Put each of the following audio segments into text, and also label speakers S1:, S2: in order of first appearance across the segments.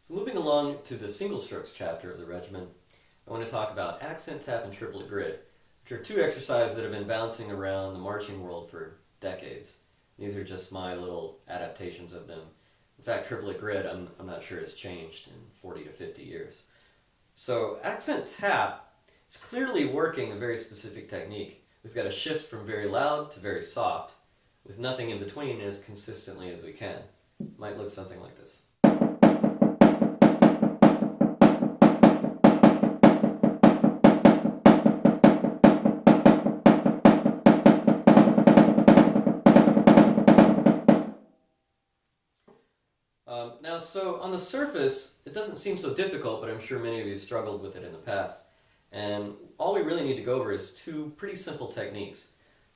S1: So moving along to the single strokes chapter of the regimen, I want to talk about accent tap and triplet grid, which are two exercises that have been bouncing around the marching world for decades. These are just my little adaptations of them. In fact, triplet grid, I'm not sure has changed in 40 to 50 years. So accent tap is clearly working a very specific technique. We've got to shift from very loud to very soft, with nothing in between as consistently as we can. It might look something like this. Now, so on the surface, it doesn't seem so difficult, but I'm sure many of you struggled with it in the past. And all we really need to go over is two pretty simple techniques.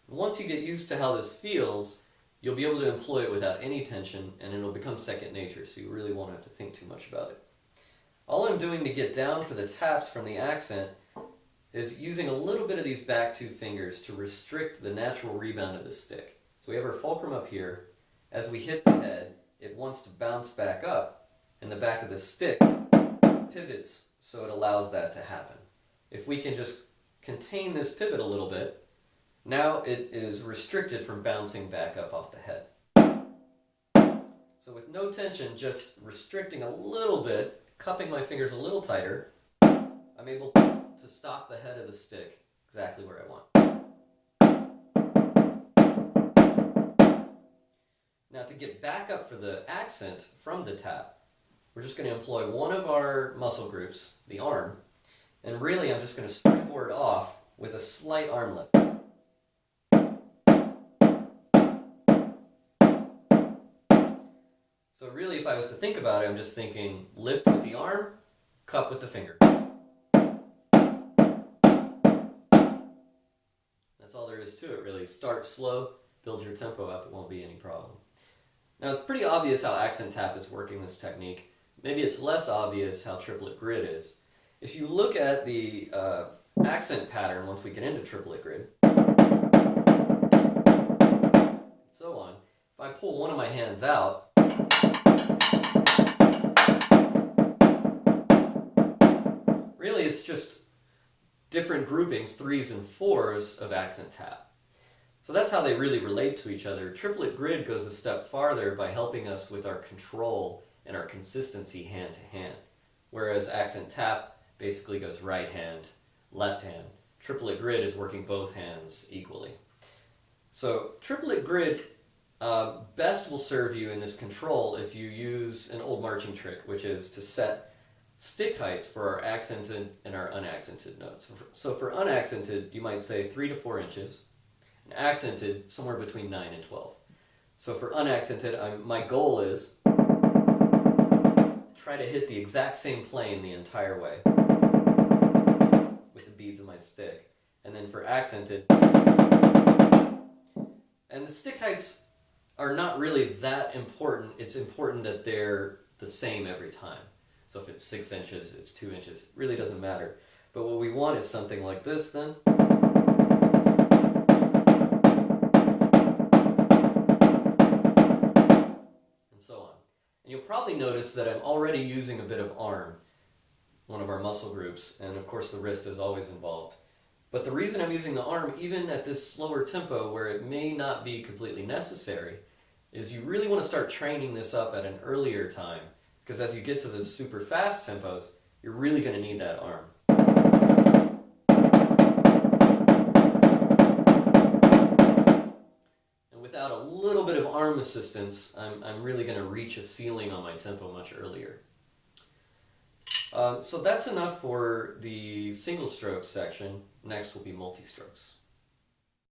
S1: Once you get used to how this feels, you'll be able to employ it without any tension, and it'll become second nature, so you really won't have to think too much about it. All I'm doing to get down for the taps from the accent is using a little bit of these back two fingers to restrict the natural rebound of the stick. So we have our fulcrum up here. As we hit the head, it wants to bounce back up, and the back of the stick pivots so it allows that to happen. If we can just contain this pivot a little bit, now it is restricted from bouncing back up off the head. So with no tension, just restricting a little bit, cupping my fingers a little tighter, I'm able to stop the head of the stick exactly where I want. Now to get back up for the accent from the tap, we're just going to employ one of our muscle groups, the arm, and really I'm just going to springboard off with a slight arm lift. So really, if I was to think about it, I'm just thinking lift with the arm, cup with the finger. That's all there is to it, really. Start slow, build your tempo up, it won't be any problem. Now it's pretty obvious how accent tap is working this technique. Maybe it's less obvious how triplet grid is. If you look at the accent pattern once we get into triplet grid, and so on, if I pull one of my hands out, really it's just different groupings, threes and fours of accent tap. So that's how they really relate to each other. Triplet grid goes a step farther by helping us with our control and our consistency hand to hand. Whereas accent tap basically goes right hand, left hand. Triplet grid is working both hands equally. So triplet grid best will serve you in this control if you use an old marching trick, which is to set stick heights for our accented and our unaccented notes. So for unaccented, you might say 3 to 4 inches. Accented, somewhere between 9 and 12. So for unaccented, my goal is try to hit the exact same plane the entire way with the beads of my stick. And then for accented, and the stick heights are not really that important. It's important that they're the same every time. So if it's 6 inches, it's 2 inches. It really doesn't matter. But what we want is something like this then. So on. And you'll probably notice that I'm already using a bit of arm, one of our muscle groups, and of course the wrist is always involved. But the reason I'm using the arm, even at this slower tempo where it may not be completely necessary, is you really want to start training this up at an earlier time, because as you get to the super fast tempos, you're really going to need that arm. Without a little bit of arm assistance, I'm really going to reach a ceiling on my tempo much earlier. So that's enough for the single stroke section. Next will be multi-strokes.